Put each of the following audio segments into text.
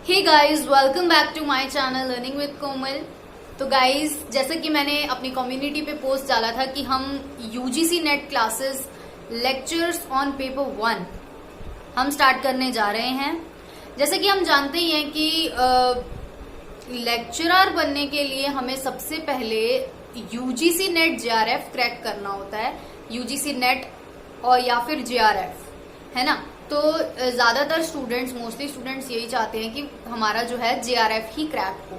Hey guys, welcome back to my channel learning with Komal. तो guys, जैसा कि मैंने अपनी कम्युनिटी पे पोस्ट डाला था कि हम UGC net classes lectures on paper 1 हम स्टार्ट करने जा रहे हैं। जैसे कि हम जानते ही हैं कि लेक्चरर बनने के लिए हमें सबसे पहले यूजीसी नेट जेआरएफ क्रैक करना होता है। यूजीसी नेट और या फिर जेआरएफ, है ना। तो ज्यादातर स्टूडेंट्स, मोस्टली स्टूडेंट्स यही चाहते हैं कि हमारा जो है जेआरएफ ही क्रैक हो।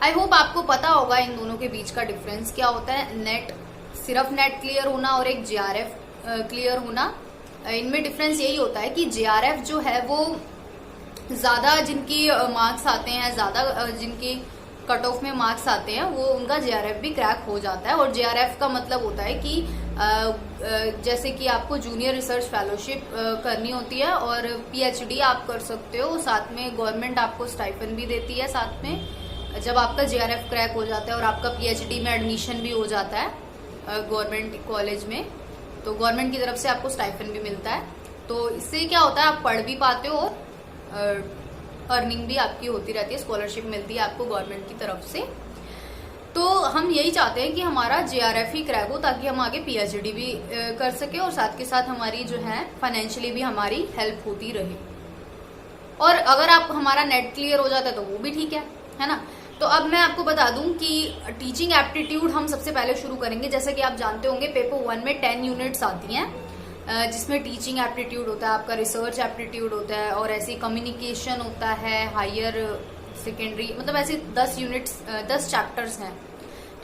आई होप आपको पता होगा इन दोनों के बीच का डिफरेंस क्या होता है। नेट, सिर्फ नेट क्लियर होना और एक जेआरएफ क्लियर होना, इनमें डिफरेंस यही होता है कि जेआरएफ जो है वो ज्यादा जिनकी मार्क्स आते हैं, ज्यादा जिनकी कट ऑफ में मार्क्स आते हैं, वो उनका जेआरएफ भी क्रैक हो जाता है। और जेआरएफ का मतलब होता है कि जैसे कि आपको जूनियर रिसर्च फेलोशिप करनी होती है और पीएचडी आप कर सकते हो, साथ में गवर्नमेंट आपको स्टाइपेंड भी देती है। साथ में जब आपका जेआरएफ क्रैक हो जाता है और आपका पीएचडी में एडमिशन भी हो जाता है गवर्नमेंट कॉलेज में, तो गवर्नमेंट की तरफ से आपको स्टाइपेंड भी मिलता है। तो इससे क्या होता है, आप पढ़ भी पाते हो और अर्निंग भी आपकी होती रहती है, स्कॉलरशिप मिलती है आपको गवर्नमेंट की तरफ से। तो हम यही चाहते हैं कि हमारा जेआरएफ ही क्रैक हो ताकि हम आगे पीएचडी भी कर सके और साथ के साथ हमारी जो है फाइनेंशियली भी हमारी हेल्प होती रहे। और अगर आप हमारा नेट क्लियर हो जाता है तो वो भी ठीक है ना। तो अब मैं आपको बता दूं कि टीचिंग एप्टीट्यूड हम सबसे पहले शुरू करेंगे। जैसे कि आप जानते होंगे पेपर 1 में 10 यूनिट्स आती हैं, जिसमें टीचिंग एप्टीट्यूड होता है, आपका रिसर्च एप्टीट्यूड होता है और ऐसी कम्युनिकेशन होता है, हायर सेकेंडरी, मतलब ऐसे 10 यूनिट्स, 10 चैप्टर्स हैं,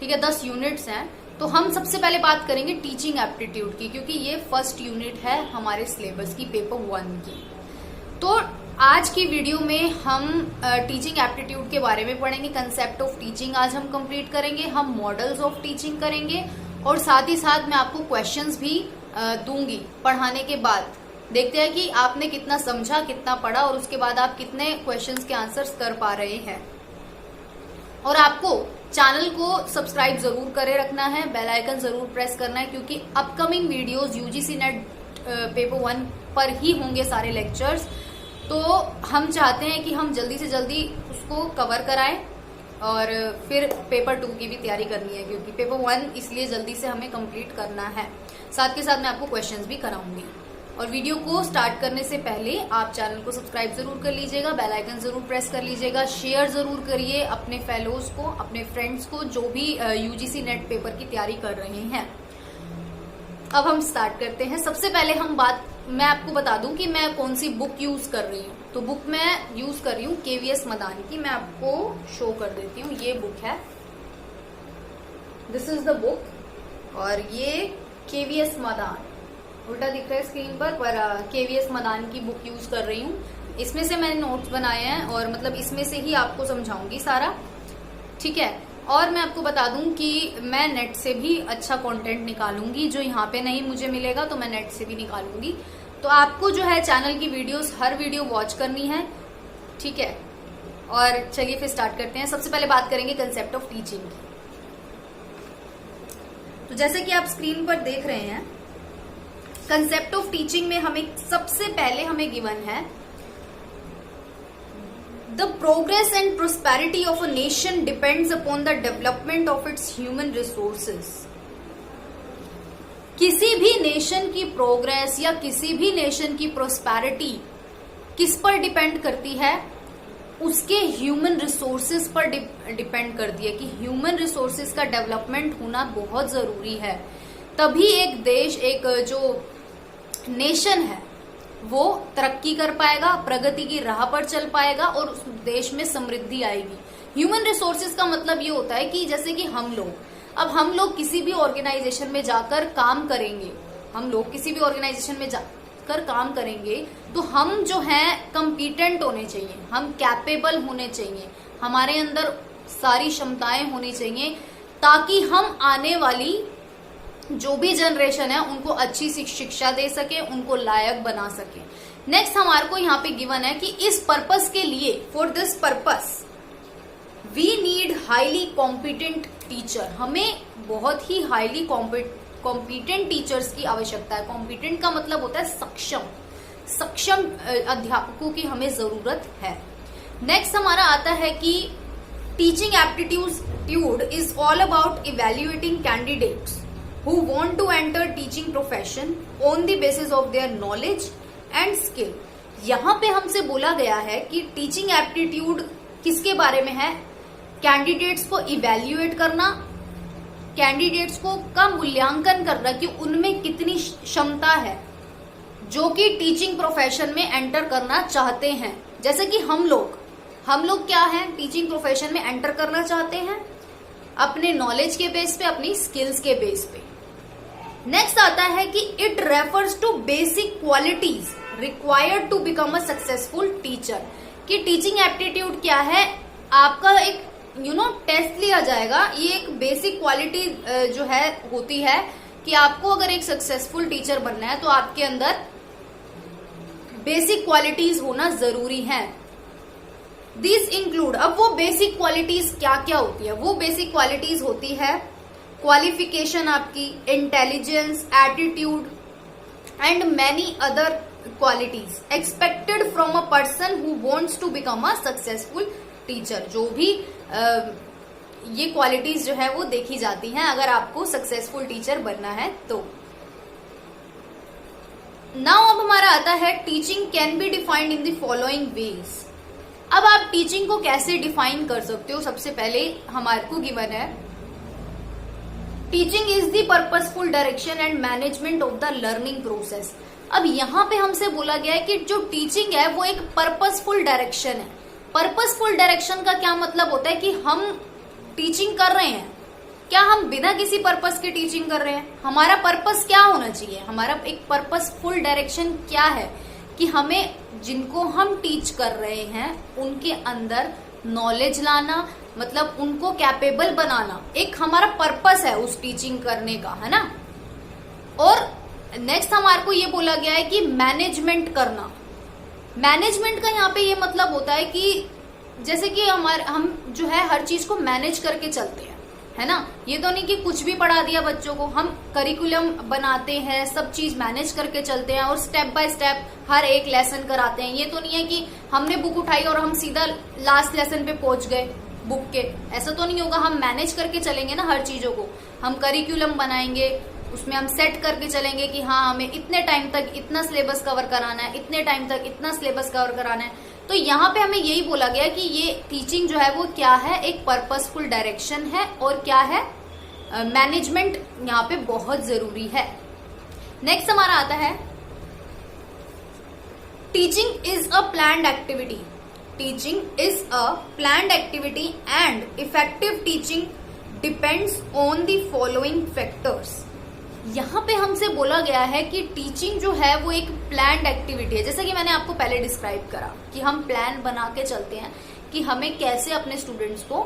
ठीक है, 10 यूनिट्स हैं। तो हम सबसे पहले बात करेंगे टीचिंग एप्टीट्यूड की, क्योंकि ये फर्स्ट यूनिट है हमारे सिलेबस की, पेपर 1 की। तो आज की वीडियो में हम टीचिंग एप्टीट्यूड के बारे में पढ़ेंगे। कंसेप्ट ऑफ टीचिंग आज हम कंप्लीट करेंगे, हम मॉडल्स ऑफ टीचिंग करेंगे और साथ ही साथ मैं आपको क्वेश्चंस भी दूंगी पढ़ाने के बाद। देखते हैं कि आपने कितना समझा, कितना पढ़ा और उसके बाद आप कितने क्वेश्चंस के आंसर्स कर पा रहे हैं। और आपको चैनल को सब्सक्राइब जरूर करे रखना है, बेल आइकन जरूर प्रेस करना है, क्योंकि upcoming videos UGC net paper 1 पर ही होंगे सारे लेक्चर्स। तो हम चाहते हैं कि हम जल्दी से जल्दी उसको कवर कराएं और फिर पेपर 2 की भी तैयारी करनी है, क्योंकि पेपर 1 इसलिए जल्दी से हमें कंप्लीट करना है। साथ के साथ मैं आपको क्वेश्चंस भी कराऊंगी। और वीडियो को स्टार्ट करने से पहले आप चैनल को सब्सक्राइब जरूर कर लीजिएगा, बेल आइकन जरूर प्रेस कर लीजिएगा, शेयर जरूर करिए अपने फेलोज को, अपने फ्रेंड्स को जो भी यूजीसी नेट पेपर की तैयारी कर रहे हैं। अब हम स्टार्ट करते हैं। सबसे पहले मैं आपको बता दूं कि मैं कौन सी बुक यूज कर रही हूँ। तो बुक मैं यूज कर रही हूँ केवीएस मदान की। मैं आपको शो कर देती हूँ, ये बुक है, दिस इज द बुक। और ये केवीएस मदान, उल्टा दिख रहा है स्क्रीन पर केवीएस मदान की बुक यूज कर रही हूँ। इसमें से मैंने नोट्स बनाए हैं और मतलब इसमें से ही आपको समझाऊंगी सारा, ठीक है। और मैं आपको बता दूं कि मैं नेट से भी अच्छा कंटेंट निकालूंगी, जो यहाँ पे नहीं मुझे मिलेगा तो मैं नेट से भी निकालूंगी। तो आपको जो है चैनल की वीडियोस, हर वीडियो वॉच करनी है, ठीक है। और चलिए फिर स्टार्ट करते हैं। सबसे पहले बात करेंगे कंसेप्ट ऑफ टीचिंग की। तो जैसे कि आप स्क्रीन पर देख रहे हैं, कंसेप्ट ऑफ टीचिंग में हमें सबसे पहले हमें गिवन है the progress and prosperity of a nation depends upon the development of its human resources. किसी भी नेशन की प्रोग्रेस या किसी भी नेशन की प्रोस्पेरिटी किस पर डिपेंड करती है? उसके ह्यूमन रिसोर्सेज पर डिपेंड करती है कि ह्यूमन रिसोर्सेज का डेवलपमेंट होना बहुत जरूरी है। तभी एक देश, एक जो नेशन है, वो तरक्की कर पाएगा, प्रगति की राह पर चल पाएगा और उस देश में समृद्धि आएगी। ह्यूमन रिसोर्सेज का मतलब ये होता है कि जैसे कि हम लोग किसी भी ऑर्गेनाइजेशन में जाकर काम करेंगे, तो हम जो हैं कॉम्पिटेंट होने चाहिए, हम कैपेबल होने चाहिए, हमारे अंदर सारी क्षमताएं होनी चाहिए, ताकि हम आने वाली जो भी जनरेशन है उनको अच्छी शिक्षा दे सके, उनको लायक बना सके। नेक्स्ट हमारे को यहाँ पे गिवन है कि इस पर्पस के लिए, for this purpose we need highly competent teacher. हमें बहुत ही हाईली कॉम्पिटेंट टीचर्स की आवश्यकता है। कॉम्पिटेंट का मतलब होता है सक्षम अध्यापकों की हमें जरूरत है। नेक्स्ट हमारा आता है कि teaching aptitude is all about evaluating candidates who want to enter teaching profession on the basis of their knowledge and skill। यहाँ पे हमसे बोला गया है कि टीचिंग एप्टीट्यूड किसके बारे में है? कैंडिडेट्स को इवेल्युएट करना, कैंडिडेट्स को का मूल्यांकन करना कि उनमें कितनी क्षमता है जो कि टीचिंग प्रोफेशन में एंटर करना चाहते हैं। जैसे कि हम लोग क्या है, टीचिंग प्रोफेशन में एंटर करना चाहते हैं अपने नॉलेज के बेस पे, अपनी स्किल्स के बेस पे। नेक्स्ट आता है कि it refers to basic qualities required to become a successful teacher. कि टीचिंग एप्टीट्यूड क्या है, आपका एक टेस्ट लिया जाएगा। ये एक बेसिक क्वालिटी जो है होती है कि आपको अगर एक सक्सेसफुल टीचर बनना है तो आपके अंदर बेसिक क्वालिटीज होना जरूरी है। दिस इंक्लूड, अब वो बेसिक क्वालिटीज क्या क्या होती है? वो बेसिक क्वालिटीज होती है क्वालिफिकेशन आपकी, intelligence, attitude and many other qualities expected from a person who wants to become a successful teacher. जो भी ये क्वालिटीज जो है वो देखी जाती हैं अगर आपको सक्सेसफुल टीचर बनना है तो। नाउ अब हमारा आता है teaching can be defined in the following veg. अब आप टीचिंग को कैसे डिफाइन कर सकते हो? सबसे पहले हमारे को गिवन है teaching is the purposeful direction and management of the learning process. अब यहाँ पे हमसे बोला गया है कि जो टीचिंग है वो एक पर्पसफुल डायरेक्शन है। पर्पसफुल डायरेक्शन का क्या मतलब होता है कि हम टीचिंग कर रहे हैं, क्या हम बिना किसी पर्पस के टीचिंग कर रहे हैं? हमारा पर्पस क्या होना चाहिए? हमारा एक पर्पसफुल डायरेक्शन क्या है कि हमें जिनको हम टीच कर रहे हैं उनके अंदर नॉलेज लाना, मतलब उनको कैपेबल बनाना, एक हमारा पर्पस है उस टीचिंग करने का, है ना। और नेक्स्ट हमारे को ये बोला गया है कि मैनेजमेंट करना। मैनेजमेंट का यहाँ पे ये मतलब होता है कि जैसे कि हम जो है हर चीज को मैनेज करके चलते हैं, है ना। ये तो नहीं कि कुछ भी पढ़ा दिया बच्चों को, हम करिकुलम बनाते हैं, सब चीज मैनेज करके चलते हैं और स्टेप बाय स्टेप हर एक लेसन कराते हैं। ये तो नहीं है कि हमने बुक उठाई और हम सीधा लास्ट लेसन पे पहुंच गए बुक के, ऐसा तो नहीं होगा। हम मैनेज करके चलेंगे ना हर चीजों को। हम करिकुलम बनाएंगे, उसमें हम सेट करके चलेंगे कि हाँ हमें इतने टाइम तक इतना सिलेबस कवर कराना है, इतने टाइम तक इतना सिलेबस कवर कराना है। तो यहाँ पे हमें यही बोला गया कि ये टीचिंग जो है वो क्या है, एक पर्पसफुल डायरेक्शन है और क्या है, मैनेजमेंट यहाँ पे बहुत जरूरी है। नेक्स्ट हमारा आता है teaching is a planned activity. Teaching is a planned activity and effective teaching depends on the following factors. यहाँ पे हमसे बोला गया है कि टीचिंग जो है वो एक प्लान्ड एक्टिविटी है। जैसा कि मैंने आपको पहले डिस्क्राइब करा कि हम प्लान बना के चलते हैं कि हमें कैसे अपने स्टूडेंट्स को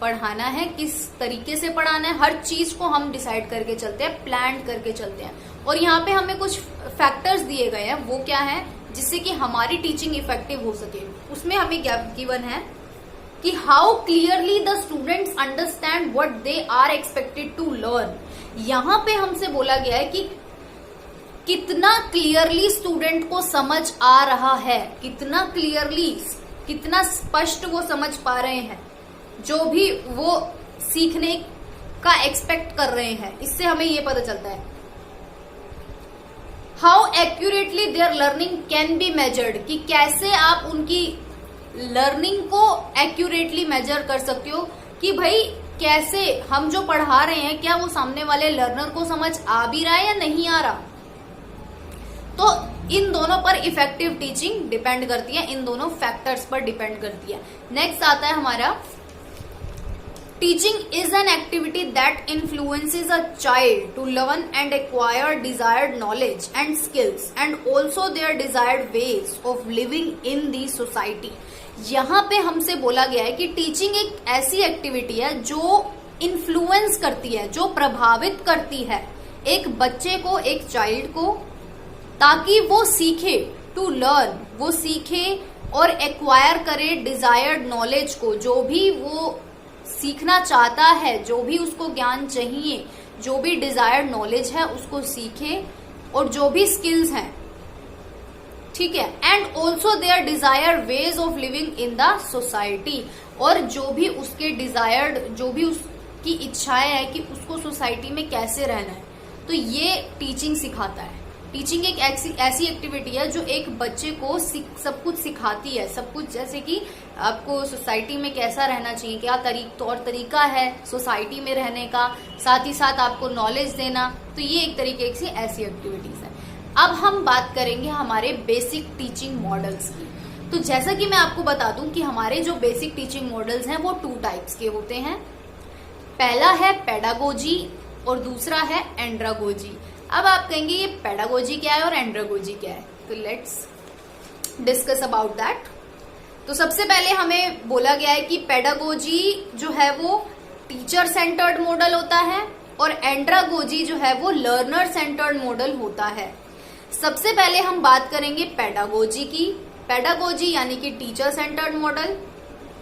पढ़ाना है, किस तरीके से पढ़ाना है, हर चीज को हम डिसाइड करके चलते हैं, प्लान करके चलते हैं। और यहाँ पे हमें कुछ फैक्टर्स दिए गए हैं, वो क्या है जिससे कि हमारी टीचिंग इफेक्टिव हो सके। उसमें हमें गिवन है कि how clearly the students understand what they are expected to learn. यहाँ पे हमसे बोला गया है कि कितना क्लियरली स्टूडेंट को समझ आ रहा है, कितना क्लियरली, कितना स्पष्ट वो समझ पा रहे हैं जो भी वो सीखने का एक्सपेक्ट कर रहे हैं। इससे हमें ये पता चलता है how accurately there learning can be measured, कि कैसे आप उनकी लर्निंग को एक्यूरेटली मेजर कर सकते हो कि भाई कैसे हम जो पढ़ा रहे हैं क्या वो सामने वाले लर्नर को समझ आ भी रहा है या नहीं आ रहा। तो इन दोनों पर इफेक्टिव टीचिंग डिपेंड करती है, इन दोनों फैक्टर्स पर डिपेंड करती है। नेक्स्ट आता है हमारा teaching is an activity that influences a child to learn and acquire desired knowledge and skills and also their desired ways of living in the society. यहाँ पे हमसे बोला गया है कि टीचिंग एक ऐसी एक्टिविटी है जो इन्फ्लुएंस करती है, जो प्रभावित करती है एक बच्चे को, एक चाइल्ड को, ताकि वो सीखे, टू लर्न, वो सीखे और एक्वायर करे डिजायर्ड नॉलेज को, जो भी वो सीखना चाहता है, जो भी उसको ज्ञान चाहिए, जो भी डिजायर्ड नॉलेज है उसको सीखे और जो भी स्किल्स हैं ठीक है, and also their desired ways of living in the society, और जो भी उसके डिजायर्ड, जो भी उसकी इच्छाएं है कि उसको सोसाइटी में कैसे रहना है, तो ये टीचिंग सिखाता है। टीचिंग एक ऐसी एक्टिविटी है जो एक बच्चे को सब कुछ सिखाती है, सब कुछ, जैसे कि आपको सोसाइटी में कैसा रहना चाहिए, क्या तौर तरीका है सोसाइटी में रहने का, साथ ही साथ आपको नॉलेज देना, तो ये एक तरीके से ऐसी एक्टिविटीज है। अब हम बात करेंगे हमारे बेसिक टीचिंग मॉडल्स की। तो जैसा कि मैं आपको बता दूं कि हमारे जो बेसिक टीचिंग मॉडल्स हैं वो 2 टाइप्स के होते हैं। पहला है पेडागोजी और दूसरा है एंड्रागोजी। अब आप कहेंगे ये पेडागोजी क्या है और एंड्रागोजी क्या है, तो लेट्स डिस्कस अबाउट दैट। तो सबसे पहले हमें बोला गया है कि पेडागोजी जो है वो टीचर सेंटर्ड मॉडल होता है और एंड्रागोजी जो है वो लर्नर सेंटर्ड मॉडल होता है। सबसे पहले हम बात करेंगे पेडागोजी की। पेडागोजी यानी कि टीचर सेंटर्ड मॉडल।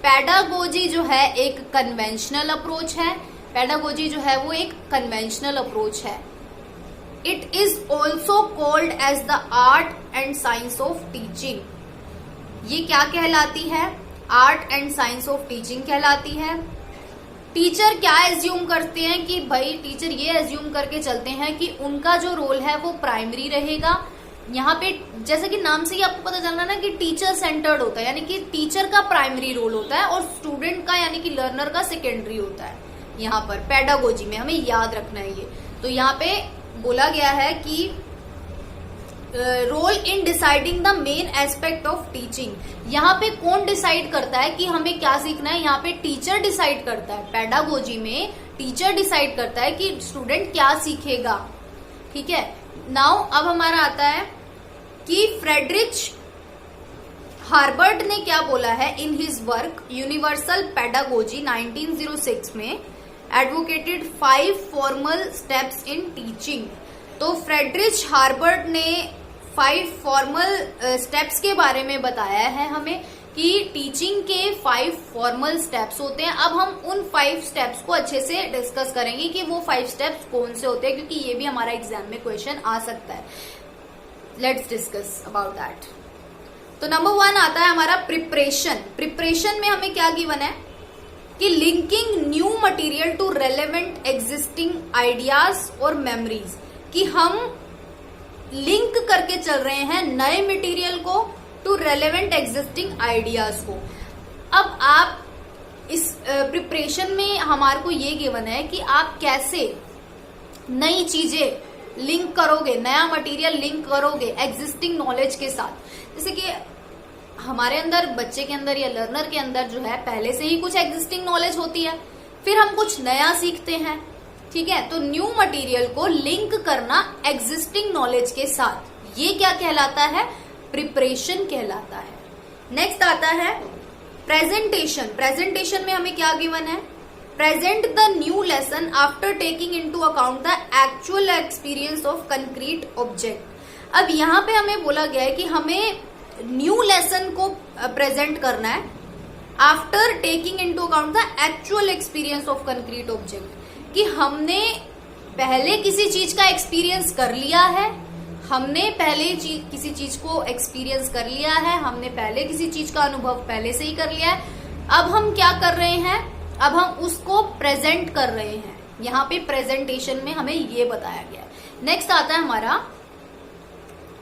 पेडागोजी जो है एक कन्वेंशनल अप्रोच है। पेडागोजी जो है वो एक कन्वेंशनल अप्रोच है। It is also called as the art and science of teaching. ये क्या कहलाती है? Art and science of teaching कहलाती है। टीचर क्या एज्यूम करते हैं कि भाई टीचर ये एज्यूम करके चलते हैं कि उनका जो रोल है वो प्राइमरी रहेगा। यहाँ पे जैसे कि नाम से ही आपको पता चल रहा है ना कि टीचर सेंटर्ड होता है, यानी कि टीचर का प्राइमरी रोल होता है और स्टूडेंट का यानी कि लर्नर का सेकेंडरी होता है। यहाँ पर पेडागोजी में हमें याद रखना है ये। तो यहाँ पे बोला गया है कि role in deciding the main aspect of teaching. यहाँ पे कौन डिसाइड करता है कि हमें क्या सीखना है? यहाँ पे टीचर डिसाइड करता है। पेडागोजी में टीचर डिसाइड करता है कि स्टूडेंट क्या सीखेगा। ठीक है, नाउ अब हमारा आता है कि फ्रेडरिच हार्बर्ट ने क्या बोला है in his work universal pedagogy 1906 में, advocated 5 formal steps in teaching. तो फ्रेडरिच हार्बर्ट ने 5 फॉर्मल स्टेप्स के बारे में बताया है हमें कि टीचिंग के 5 फॉर्मल स्टेप्स होते हैं। अब हम उन 5 स्टेप्स को अच्छे से डिस्कस करेंगे कि वो 5 स्टेप्स कौन से होते हैं, क्योंकि ये भी हमारा एग्जाम में क्वेश्चन आ सकता है। Let's discuss about that. तो नंबर 1 आता है हमारा प्रिपरेशन। प्रिपरेशन में हमें क्या गिवन है कि linking new material to relevant existing ideas और मेमोरीज, कि हम लिंक करके चल रहे हैं नए मटेरियल को टू रेलेवेंट एग्जिस्टिंग आइडियाज को। अब आप इस प्रिपरेशन में हमारे को ये गिवन है कि आप कैसे नई चीजें लिंक करोगे, नया मटेरियल लिंक करोगे एग्जिस्टिंग नॉलेज के साथ। जैसे कि हमारे अंदर, बच्चे के अंदर या लर्नर के अंदर जो है पहले से ही कुछ एग्जिस्टिंग नॉलेज होती है, फिर हम कुछ नया सीखते हैं। ठीक है, तो न्यू मटेरियल को लिंक करना एग्जिस्टिंग नॉलेज के साथ, ये क्या कहलाता है? प्रिपरेशन कहलाता है। नेक्स्ट आता है प्रेजेंटेशन। प्रेजेंटेशन में हमें क्या गिवन है? Present the new lesson after taking into account the actual experience of concrete object. अब यहाँ पे हमें बोला गया है कि हमें न्यू लेसन को प्रेजेंट करना है after taking into account the actual experience of concrete object, कि हमने पहले किसी चीज का एक्सपीरियंस कर लिया है, हमने पहले किसी चीज को एक्सपीरियंस कर लिया है, हमने पहले किसी चीज का अनुभव पहले से ही कर लिया है। अब हम क्या कर रहे हैं? अब हम उसको प्रेजेंट कर रहे हैं। यहाँ पे प्रेजेंटेशन में हमें ये बताया गया है। नेक्स्ट आता है हमारा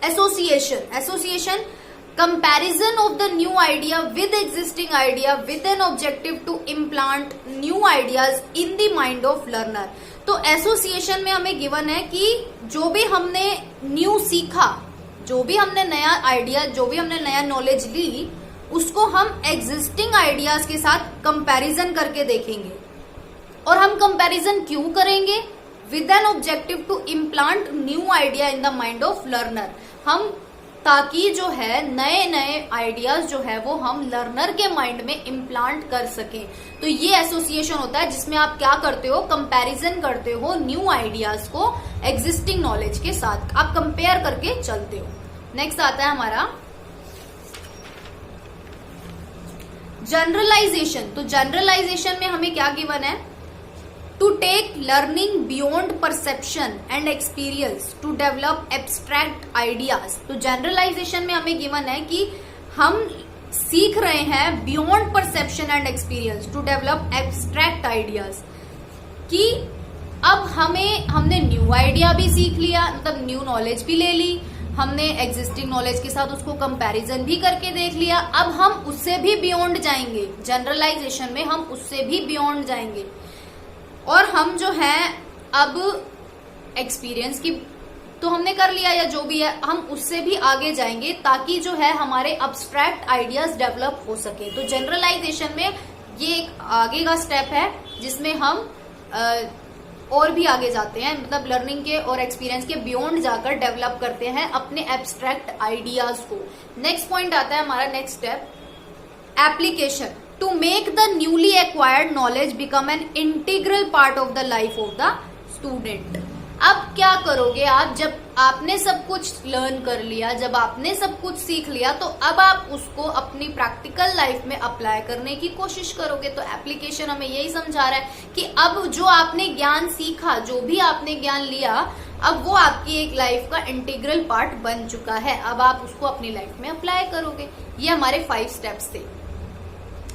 association. Association, comparison of the new idea with existing idea with an objective to implant new ideas in the mind of learner. तो एसोसिएशन में हमें गिवन है कि जो भी हमने न्यू सीखा, जो भी हमने नया आइडिया, जो भी हमने नया नॉलेज ली, उसको हम एग्जिस्टिंग आइडियाज के साथ कंपैरिजन करके देखेंगे। और हम कंपैरिजन क्यों करेंगे? With an objective to implant new idea in the mind of learner. हम ताकि जो है नए नए आइडियाज जो है वो हम लर्नर के माइंड में इम्प्लांट कर सकें। तो ये एसोसिएशन होता है जिसमें आप क्या करते हो? कंपैरिजन करते हो न्यू आइडियाज को एग्जिस्टिंग नॉलेज के साथ, आप कंपेयर करके चलते हो। नेक्स्ट आता है हमारा जनरलाइजेशन। तो जनरलाइजेशन में हमें क्या गिवन है? To take learning beyond perception and experience to develop abstract ideas. तो जनरलाइजेशन में हमें गिवन है कि हम सीख रहे हैं beyond perception and experience to develop abstract ideas, कि अब हमने न्यू आइडिया भी सीख लिया, मतलब न्यू नॉलेज भी ले ली, हमने एग्जिस्टिंग नॉलेज के साथ उसको कंपैरिजन भी करके देख लिया, अब हम उससे भी बियॉन्ड जाएंगे, जनरलाइजेशन में हम उससे भी बियॉन्ड जाएंगे, और हम जो है अब एक्सपीरियंस की तो हमने कर लिया या जो भी है, हम उससे भी आगे जाएंगे ताकि जो है हमारे अब्स्ट्रैक्ट आइडियाज डेवलप हो सके। तो जनरलाइजेशन में ये एक आगे का स्टेप है जिसमें हम और भी आगे जाते हैं, मतलब लर्निंग के और एक्सपीरियंस के बियॉन्ड जाकर डेवलप करते हैं अपने एब्स्ट्रैक्ट आइडियाज को। नेक्स्ट पॉइंट आता है हमारा, next step, application. To make the newly acquired knowledge become an integral part of the life of the student. अब क्या करोगे आप, जब आपने सब कुछ लर्न कर लिया, जब आपने सब कुछ सीख लिया, तो अब आप उसको अपनी प्रैक्टिकल लाइफ में अप्लाई करने की कोशिश करोगे। तो एप्लीकेशन हमें यही समझा रहा है कि अब जो आपने ज्ञान सीखा, जो भी आपने ज्ञान लिया, अब वो आपकी एक लाइफ का इंटीग्रल पार्ट बन चुका है, अब आप उसको अपनी लाइफ में अप्लाई करोगे। ये हमारे 5 स्टेप्स थे।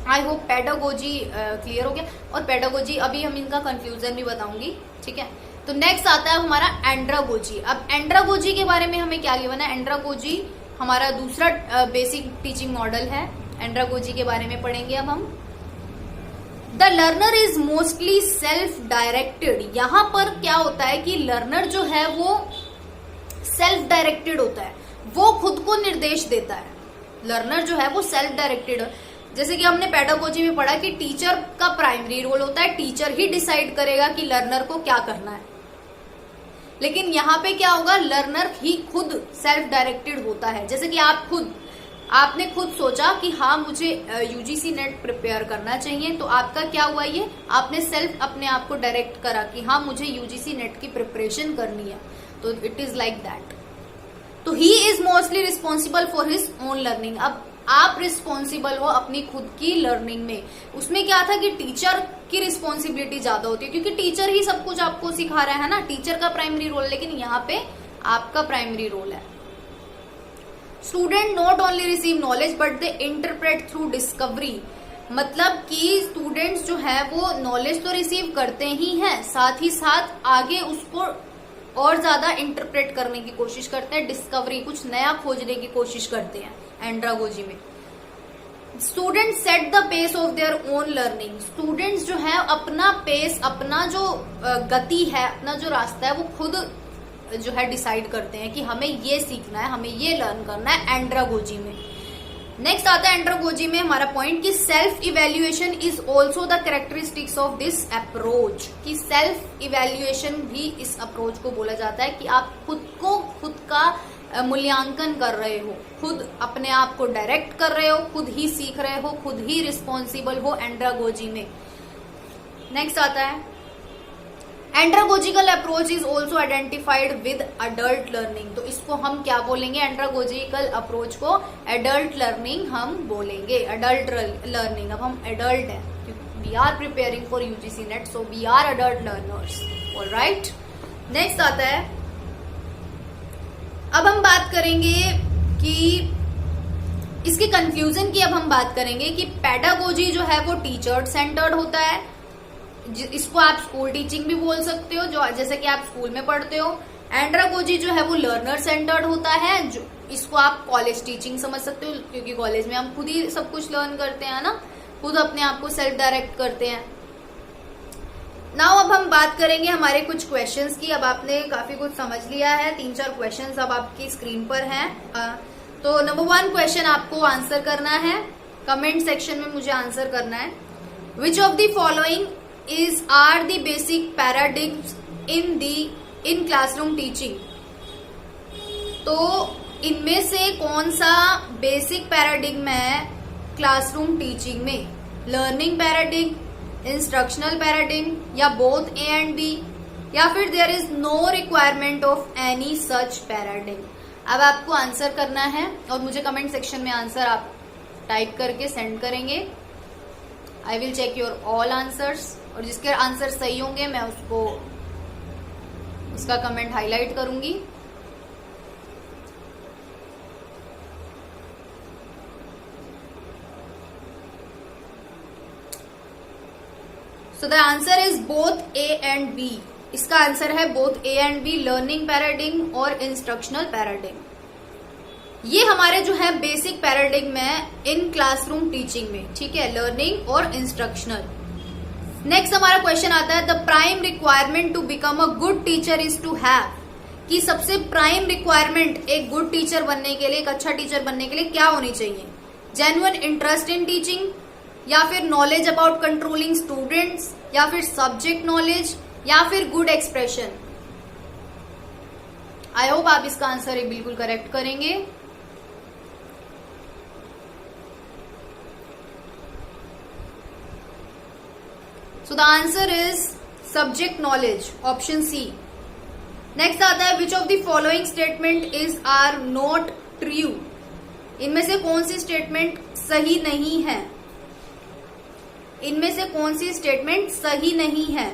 आई होप पेडागोजी क्लियर हो गया, और पेडागोजी अभी हम इनका कंफ्यूजन भी बताऊंगी, ठीक है। तो नेक्स्ट आता है हमारा एंड्रागोजी। अब एंड्रागोजी के बारे में हमें क्या गिवन है, एंड्रागोजी हमारा दूसरा बेसिक टीचिंग मॉडल है। एंड्रागोजी के बारे में पढ़ेंगे अब हम। The learner is mostly self directed. यहां पर क्या होता है कि लर्नर जो है वो सेल्फ डायरेक्टेड होता है, वो खुद को निर्देश देता है। लर्नर जो है वो सेल्फ डायरेक्टेड, जैसे कि हमने पेडागोजी में पढ़ा कि टीचर का प्राइमरी रोल होता है, टीचर ही डिसाइड करेगा कि लर्नर को क्या करना है। लेकिन यहाँ पे क्या होगा, लर्नर ही खुद सेल्फ डायरेक्टेड होता है। जैसे कि आपने खुद सोचा कि हाँ मुझे यूजीसी नेट प्रिपेयर करना चाहिए, तो आपका क्या हुआ, ये आपने सेल्फ अपने आप को डायरेक्ट करा कि हाँ मुझे यूजीसी नेट की प्रिपरेशन करनी है। तो इट इज लाइक दैट। तो he is mostly responsible for his own learning. अब आप रिस्पॉन्सिबल हो अपनी खुद की लर्निंग में। उसमें क्या था कि टीचर की रिस्पॉन्सिबिलिटी ज्यादा होती है, क्योंकि टीचर ही सब कुछ आपको सिखा रहा है ना, टीचर का प्राइमरी रोल, लेकिन यहाँ पे आपका प्राइमरी रोल है। Student not only receive knowledge but they interpret through discovery. मतलब कि स्टूडेंट्स जो है वो नॉलेज तो रिसीव करते ही हैं, साथ ही साथ आगे उसको और ज्यादा इंटरप्रेट करने की कोशिश करते हैं, डिस्कवरी, कुछ नया खोजने की कोशिश करते हैं एंड्रागोजी में। Student set the pace of their own learning. Students जो है अपना पेस, अपना जो गति है, अपना जो रास्ता है, वो खुद जो है डिसाइड करते हैं कि हमें ये सीखना है, हमें ये लर्न करना है एंड्रागोजी में। नेक्स्ट आता है एंड्रागोजी में हमारा पॉइंट कि self evaluation is also the characteristics of this approach. कि सेल्फ इवेल्युएशन भी इस अप्रोच को बोला जाता है कि आप खुद का मूल्यांकन कर रहे हो, खुद अपने आप को डायरेक्ट कर रहे हो, खुद ही सीख रहे हो, खुद ही रिस्पॉन्सिबल हो एंड्रागोजी में। नेक्स्ट आता है andragogical approach is also identified with adult learning. तो इसको हम क्या बोलेंगे, एंड्रागोजिकल अप्रोच को एडल्ट लर्निंग हम बोलेंगे, अडल्ट लर्निंग। अब हम एडल्ट है, we are preparing for UGC NET, so we are adult learners, alright. Next आता है, अब हम बात करेंगे कि इसके कंफ्यूजन की। अब हम बात करेंगे कि पेडागोजी जो है वो टीचर सेंटर्ड होता है, इसको आप स्कूल टीचिंग भी बोल सकते हो, जो जैसे कि आप स्कूल में पढ़ते हो। एंड्रागोजी जो है वो लर्नर सेंटर्ड होता है, जो इसको आप कॉलेज टीचिंग समझ सकते हो, क्योंकि कॉलेज में हम खुद ही सब कुछ लर्न करते हैं ना, खुद अपने आप को सेल्फ डायरेक्ट करते हैं। नाउ अब हम बात करेंगे हमारे कुछ क्वेश्चंस की। अब आपने काफी कुछ समझ लिया है, 3-4 क्वेश्चंस अब आपकी स्क्रीन पर हैं। तो नंबर 1 क्वेश्चन आपको आंसर करना है, कमेंट सेक्शन में मुझे आंसर करना है। Which of the following are the basic paradigms in classroom teaching. तो इनमें से कौन सा बेसिक पैराडिग्म है क्लासरूम टीचिंग में, लर्निंग पैराडिग्म, इंस्ट्रक्शनल पैराडिग्म, या बोथ ए एंड बी, या फिर there is no requirement of any such paradigm. अब आपको आंसर करना है और मुझे कमेंट सेक्शन में आंसर आप टाइप करके सेंड करेंगे। I will check your all answers, और जिसके आंसर सही होंगे मैं उसका कमेंट हाईलाइट करूंगी। So the answer is both A and B. इसका आंसर है both A and B, learning paradigm और इंस्ट्रक्शनल पैराडिग्म। ये हमारे जो है बेसिक पैराडिग्म है इन क्लासरूम टीचिंग में, ठीक है, लर्निंग और इंस्ट्रक्शनल। नेक्स्ट हमारा क्वेश्चन आता है the prime requirement to become a good teacher is to have, कि सबसे प्राइम रिक्वायरमेंट एक गुड टीचर बनने के लिए, एक अच्छा टीचर बनने के लिए क्या होनी चाहिए? जेन्युइन इंटरेस्ट इन टीचिंग, या फिर नॉलेज अबाउट कंट्रोलिंग स्टूडेंट्स, या फिर सब्जेक्ट नॉलेज, या फिर गुड एक्सप्रेशन। आई होप आप इसका आंसर बिल्कुल करेक्ट करेंगे। So the answer is subject knowledge, option C. Next आता है which of the following statement is are not true. इनमें से कौन सी स्टेटमेंट सही नहीं है? इनमें से कौन सी स्टेटमेंट सही नहीं है?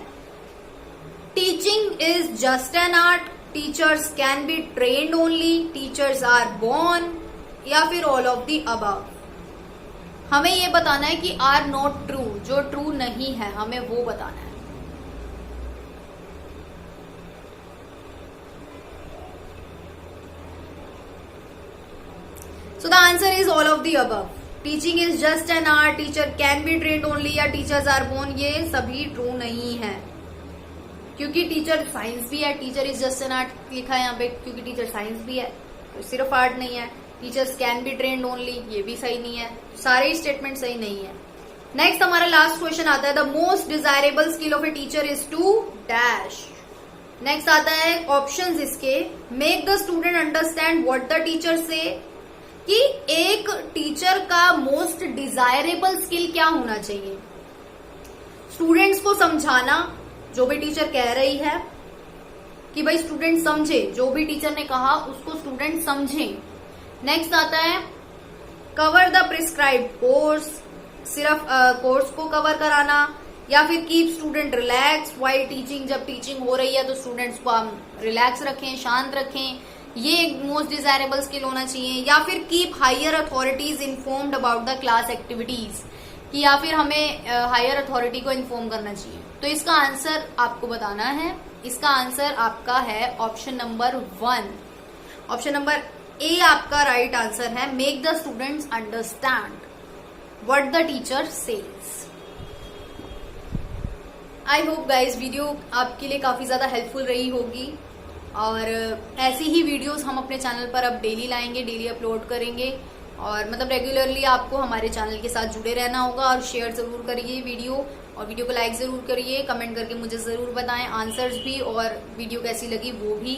Teaching is just an art, teachers can be trained only, teachers are born, या फिर ऑल ऑफ द अबव। हमें ये बताना है कि आर नॉट ट्रू, जो ट्रू नहीं है हमें वो बताना है। So the answer is all of the above. Teaching is just an art, teacher can be trained only, या टीचर्स आर बोर्न, ये सभी ट्रू नहीं है। क्योंकि टीचर साइंस भी है, teacher is just an art लिखा है यहाँ पे क्योंकि टीचर साइंस भी है, तो सिर्फ आर्ट नहीं है। Teachers can be trained only, ये भी सही नहीं है। सारे स्टेटमेंट सही नहीं है। नेक्स्ट हमारा लास्ट क्वेश्चन आता है the most desirable skill of a teacher is to dash. नेक्स्ट आता है ऑप्शंस इसके, make the student understand what the teacher से, कि एक टीचर का मोस्ट डिजायरेबल स्किल क्या होना चाहिए? स्टूडेंट्स को समझाना, जो भी टीचर कह रही है कि भाई स्टूडेंट समझे, जो भी टीचर ने कहा उसको स्टूडेंट समझे। नेक्स्ट आता है कवर द प्रिस्क्राइब्ड कोर्स, सिर्फ कोर्स को कवर कराना, या फिर keep student relax while teaching, जब टीचिंग हो रही है तो स्टूडेंट्स को हम रिलैक्स रखें, शांत रखें, ये एक मोस्ट डिजायरेबल स्किल होना चाहिए। या फिर keep higher authorities informed about the class activities, कि या फिर हमें हायर अथॉरिटी को इन्फॉर्म करना चाहिए। तो इसका आंसर आपको बताना है। इसका आंसर आपका है option number 1। Option number A आपका राइट आंसर है, make the students understand what the teacher says. I hope guys video आपके लिए काफी ज्यादा हेल्पफुल रही होगी, और ऐसी ही वीडियोस हम अपने चैनल पर अब डेली लाएंगे, डेली अपलोड करेंगे, और मतलब रेगुलरली आपको हमारे चैनल के साथ जुड़े रहना होगा। और शेयर जरूर करिए वीडियो, और वीडियो को लाइक जरूर करिए, कमेंट करके मुझे जरूर बताएं आंसर्स भी, और वीडियो कैसी लगी वो भी।